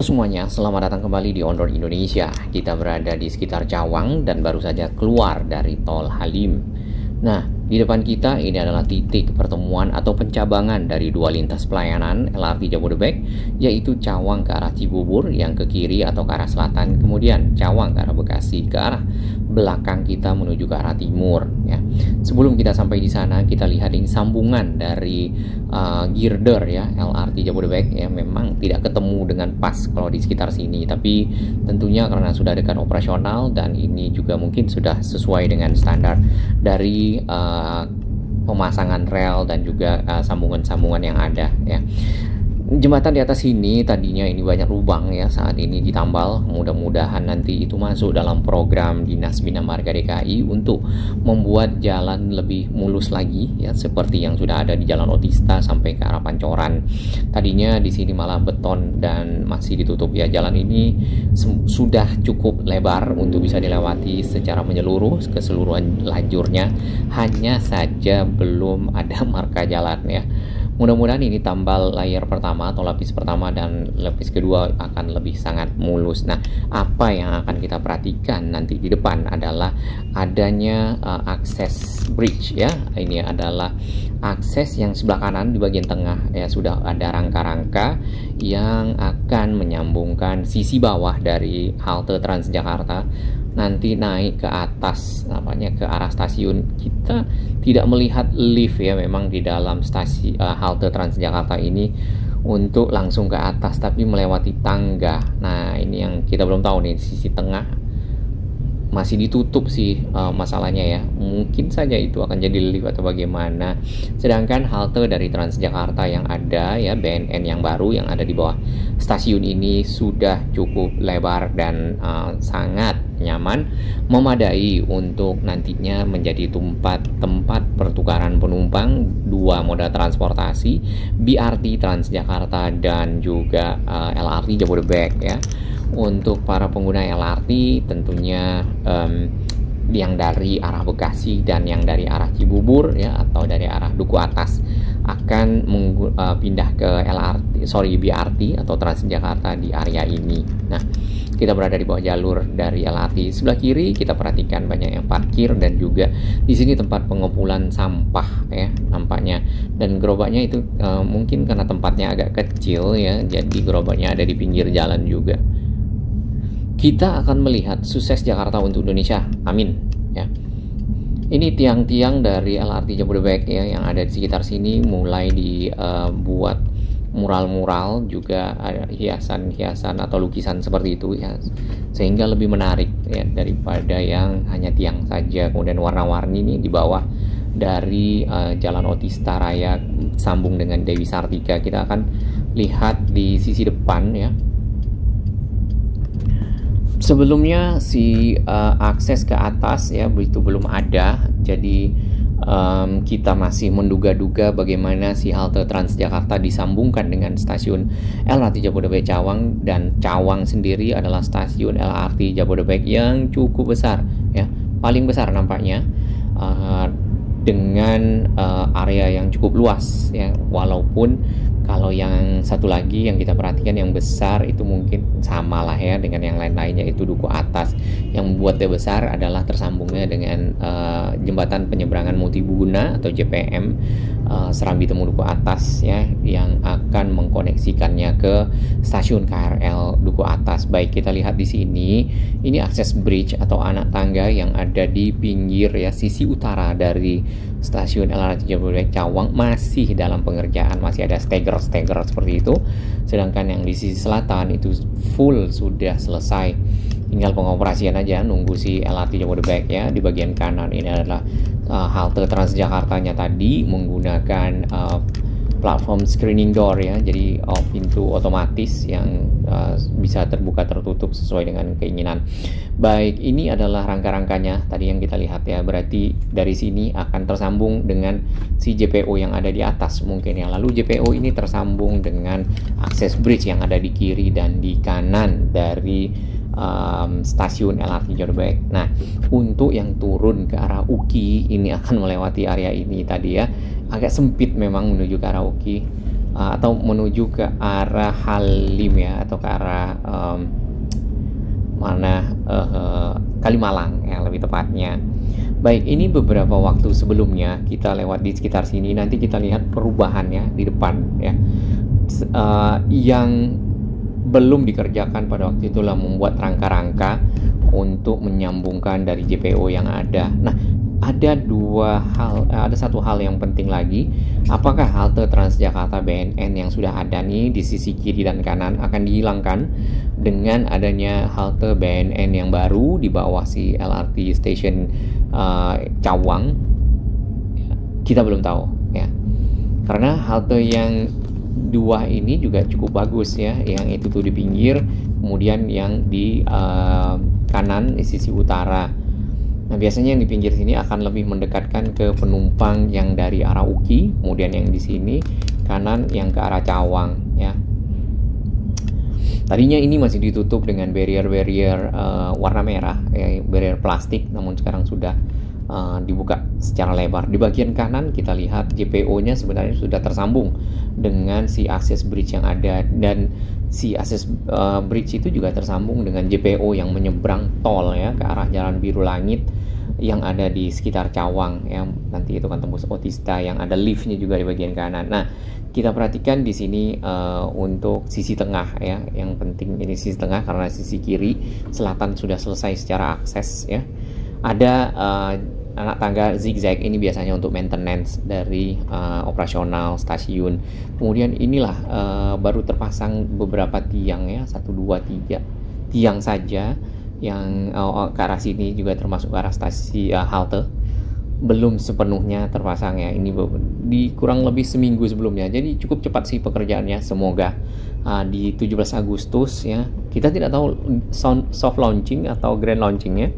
Semuanya, selamat datang kembali di On Road Indonesia. Kita berada di sekitar Cawang dan baru saja keluar dari Tol Halim. Nah, di depan kita ini adalah titik pertemuan atau pencabangan dari dua lintas pelayanan LRT Jabodebek, yaitu Cawang ke arah Cibubur yang ke kiri atau ke arah selatan, kemudian Cawang ke arah Bekasi ke arah belakang kita menuju ke arah timur. Ya. Sebelum kita sampai di sana, kita lihat ini sambungan dari girder ya LRT Jabodebek ya, memang tidak ketemu dengan pas kalau di sekitar sini, tapi tentunya karena sudah dekat operasional dan ini juga mungkin sudah sesuai dengan standar dari pemasangan rel dan juga sambungan-sambungan yang ada ya. Jembatan di atas sini tadinya ini banyak lubang ya, saat ini ditambal. Mudah-mudahan nanti itu masuk dalam program Dinas Bina Marga DKI untuk membuat jalan lebih mulus lagi ya, seperti yang sudah ada di Jalan Otista sampai ke arah Pancoran. Tadinya di sini malah beton dan masih ditutup ya. Jalan ini sudah cukup lebar untuk bisa dilewati secara menyeluruh keseluruhan lajurnya, hanya saja belum ada marka jalan ya. Mudah-mudahan ini tambal layer pertama atau lapis pertama dan lapis kedua akan lebih sangat mulus. Nah, apa yang akan kita perhatikan nanti di depan adalah adanya akses bridge ya. Ini adalah akses yang sebelah kanan di bagian tengah ya, sudah ada rangka-rangka yang akan menyambungkan sisi bawah dari halte Transjakarta nanti naik ke atas, namanya ke arah stasiun. Kita tidak melihat lift ya, memang di dalam stasiun halte Transjakarta ini untuk langsung ke atas, tapi melewati tangga. Nah, ini yang kita belum tahu nih, sisi tengah masih ditutup sih masalahnya ya. Mungkin saja itu akan jadi lift atau bagaimana. Sedangkan halte dari Transjakarta yang ada ya, BNN yang baru yang ada di bawah stasiun ini sudah cukup lebar dan sangat nyaman, memadai untuk nantinya menjadi tempat pertukaran penumpang dua moda transportasi, BRT Transjakarta dan juga LRT Jabodebek ya. Untuk para pengguna LRT tentunya yang dari arah Bekasi dan yang dari arah Cibubur ya, atau dari arah Duku Atas akan pindah ke BRT atau Transjakarta di area ini. Nah, kita berada di bawah jalur dari LRT. Sebelah kiri kita perhatikan banyak yang parkir dan juga di sini tempat pengumpulan sampah ya nampaknya. Dan gerobaknya itu mungkin karena tempatnya agak kecil ya, jadi gerobaknya ada di pinggir jalan juga. Kita akan melihat sukses Jakarta untuk Indonesia, amin ya. Ini tiang-tiang dari LRT Jabodebek ya yang ada di sekitar sini, mulai dibuat mural-mural, juga ada hiasan-hiasan atau lukisan seperti itu ya, sehingga lebih menarik ya daripada yang hanya tiang saja. Kemudian warna-warni ini di bawah dari Jalan Otista Raya sambung dengan Dewi Sartika. Kita akan lihat di sisi depan ya. Sebelumnya si akses ke atas ya itu belum ada, jadi kita masih menduga-duga bagaimana si halte Transjakarta disambungkan dengan stasiun LRT Jabodebek Cawang, dan Cawang sendiri adalah stasiun LRT Jabodebek yang cukup besar ya, paling besar nampaknya dengan area yang cukup luas ya, walaupun kalau yang satu lagi yang kita perhatikan yang besar itu mungkin sama lah ya dengan yang lain-lainnya, itu Duku Atas. Yang membuatnya besar adalah tersambungnya dengan jembatan penyeberangan multiguna atau JPM Serambi Temu Duku Atas ya, yang akan mengkoneksikannya ke stasiun KRL Duku Atas. Baik, kita lihat di sini, ini akses bridge atau anak tangga yang ada di pinggir ya, sisi utara dari stasiun LRT Jabodebek Cawang masih dalam pengerjaan, masih ada steger seperti itu. Sedangkan yang di sisi selatan itu full sudah selesai, tinggal pengoperasian aja, nunggu si LRT Jabodebek ya. Di bagian kanan ini adalah halte Transjakartanya tadi menggunakan platform screening door ya, jadi pintu otomatis yang bisa terbuka tertutup sesuai dengan keinginan. Baik, ini adalah rangka-rangkanya tadi yang kita lihat ya, berarti dari sini akan tersambung dengan si JPO yang ada di atas mungkin ya. Lalu JPO ini tersambung dengan akses bridge yang ada di kiri dan di kanan dari stasiun LRT Jabodebek. Nah, untuk yang turun ke arah UKI ini akan melewati area ini tadi ya, agak sempit memang menuju ke arah UKI atau menuju ke arah Halim ya, atau ke arah Kalimalang ya lebih tepatnya. Baik, ini beberapa waktu sebelumnya kita lewat di sekitar sini, nanti kita lihat perubahannya di depan ya. Yang belum dikerjakan pada waktu itulah membuat rangka-rangka untuk menyambungkan dari JPO yang ada. Nah, ada satu hal yang penting lagi. Apakah halte Transjakarta BNN yang sudah ada nih di sisi kiri dan kanan akan dihilangkan dengan adanya halte BNN yang baru di bawah si LRT Station Cawang? Kita belum tahu ya, karena halte yang dua ini juga cukup bagus ya, yang itu tuh di pinggir, kemudian yang di kanan di sisi utara. Nah, biasanya yang di pinggir sini akan lebih mendekatkan ke penumpang yang dari arah UKI, kemudian yang di sini kanan yang ke arah Cawang ya. Tadinya ini masih ditutup dengan barrier-barrier warna merah, barrier plastik, namun sekarang sudah dibuka secara lebar. Di bagian kanan kita lihat JPO-nya sebenarnya sudah tersambung dengan si akses bridge yang ada, dan si akses bridge itu juga tersambung dengan JPO yang menyeberang tol ya ke arah Jalan Biru Langit yang ada di sekitar Cawang ya. Nanti itu kan tembus Otista yang ada liftnya juga di bagian kanan. Nah, kita perhatikan di sini untuk sisi tengah ya, yang penting ini sisi tengah karena sisi kiri selatan sudah selesai secara akses ya. Ada anak tangga zigzag, ini biasanya untuk maintenance dari operasional stasiun. Kemudian inilah baru terpasang beberapa tiang ya, 1, 2, 3 tiang saja yang ke arah sini juga termasuk ke arah stasi halte. Belum sepenuhnya terpasang ya, ini di kurang lebih seminggu sebelumnya, jadi cukup cepat sih pekerjaannya. Semoga di 17 Agustus ya, kita tidak tahu soft launching atau grand launchingnya.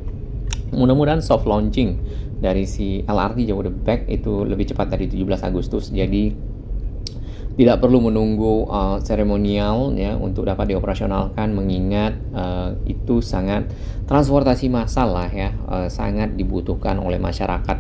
Mudah-mudahan soft launching dari si LRT Jabodebek itu lebih cepat dari 17 Agustus. Jadi tidak perlu menunggu seremonial ya untuk dapat dioperasionalkan, mengingat itu sangat transportasi massal lah ya, sangat dibutuhkan oleh masyarakat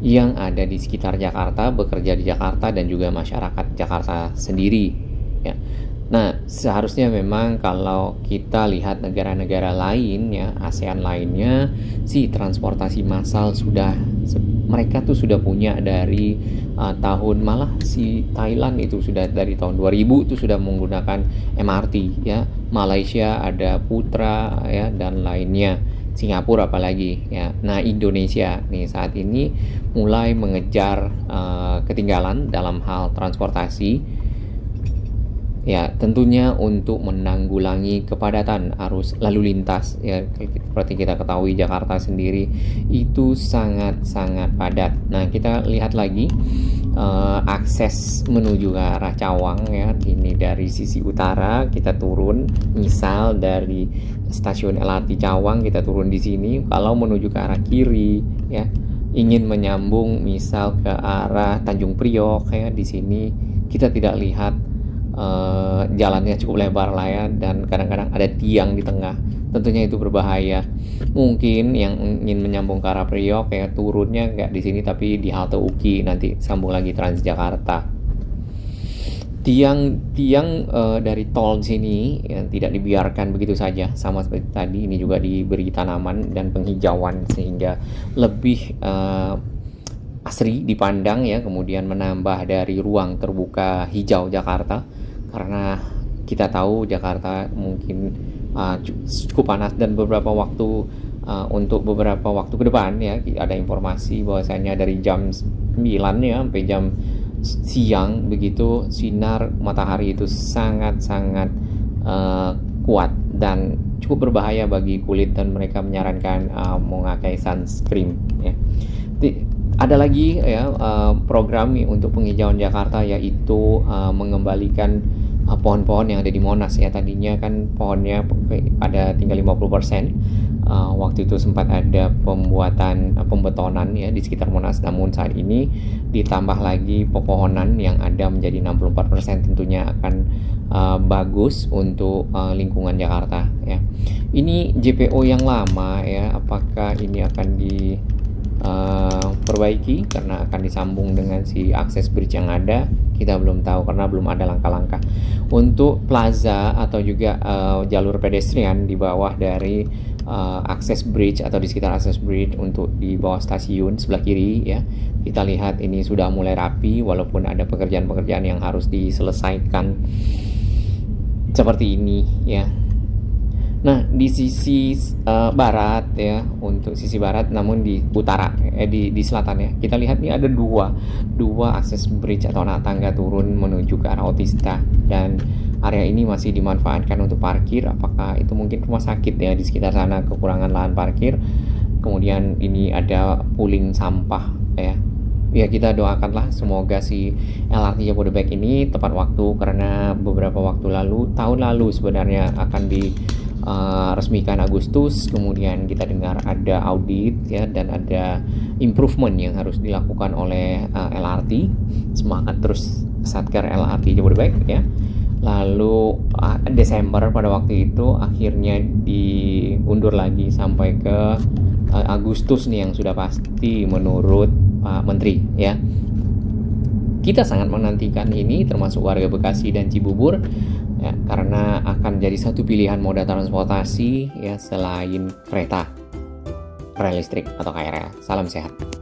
yang ada di sekitar Jakarta, bekerja di Jakarta, dan juga masyarakat Jakarta sendiri ya. Nah, seharusnya memang kalau kita lihat negara-negara lain ya, ASEAN lainnya, si transportasi massal mereka tuh sudah punya dari tahun, malah si Thailand itu sudah dari tahun 2000 itu sudah menggunakan MRT ya. Malaysia ada Putra ya, dan lainnya. Singapura apalagi ya. Nah, Indonesia nih saat ini mulai mengejar ketinggalan dalam hal transportasi. Ya, tentunya untuk menanggulangi kepadatan arus lalu lintas ya, seperti kita ketahui Jakarta sendiri itu sangat-sangat padat. Nah, kita lihat lagi akses menuju ke arah Cawang ya. Ini dari sisi utara kita turun, misal dari stasiun LRT Cawang kita turun di sini. Kalau menuju ke arah kiri ya, ingin menyambung misal ke arah Tanjung Priok ya, di sini kita tidak lihat jalannya cukup lebar lah ya, dan kadang-kadang ada tiang di tengah. Tentunya itu berbahaya. Mungkin yang ingin menyambung ke arah Priok ya, turunnya nggak di sini tapi di halte UKI, nanti sambung lagi Transjakarta. Tiang dari tol sini yang tidak dibiarkan begitu saja, sama seperti tadi, ini juga diberi tanaman dan penghijauan sehingga lebih asri dipandang ya, kemudian menambah dari ruang terbuka hijau Jakarta, karena kita tahu Jakarta mungkin cukup panas, dan beberapa waktu untuk beberapa waktu ke depan ya, ada informasi bahwasanya dari jam 9 ya sampai jam siang begitu, sinar matahari itu sangat-sangat kuat dan cukup berbahaya bagi kulit, dan mereka menyarankan memakai sunscreen ya. Ada lagi ya program untuk penghijauan Jakarta, yaitu mengembalikan pohon-pohon yang ada di Monas ya. Tadinya kan pohonnya ada tinggal 50%. Waktu itu sempat ada pembetonan ya di sekitar Monas, namun saat ini ditambah lagi pepohonan yang ada menjadi 64%, tentunya akan bagus untuk lingkungan Jakarta ya. Ini JPO yang lama ya, apakah ini akan perbaiki karena akan disambung dengan si akses bridge yang ada. Kita belum tahu karena belum ada langkah-langkah untuk plaza atau juga jalur pedestrian di bawah dari akses bridge atau di sekitar akses bridge untuk di bawah stasiun sebelah kiri ya. Kita lihat ini sudah mulai rapi walaupun ada pekerjaan-pekerjaan yang harus diselesaikan seperti ini ya. Nah, di sisi barat ya, untuk sisi barat namun di utara di selatan ya. Kita lihat nih ada dua akses bridge atau anak tangga turun menuju ke arah Otista, dan area ini masih dimanfaatkan untuk parkir. Apakah itu mungkin rumah sakit ya di sekitar sana kekurangan lahan parkir. Kemudian ini ada pooling sampah ya. Ya, kita doakanlah semoga si LRT Jabodebek ini tepat waktu, karena beberapa waktu lalu, tahun lalu sebenarnya akan resmikan Agustus, kemudian kita dengar ada audit ya dan ada improvement yang harus dilakukan oleh LRT. Semangat terus Satker LRT Jabodebek ya. Lalu Desember pada waktu itu akhirnya diundur lagi sampai ke Agustus nih yang sudah pasti menurut Pak Menteri ya. Kita sangat menantikan ini termasuk warga Bekasi dan Cibubur ya, karena akan jadi satu pilihan moda transportasi ya selain kereta rel listrik atau KRL. Salam sehat.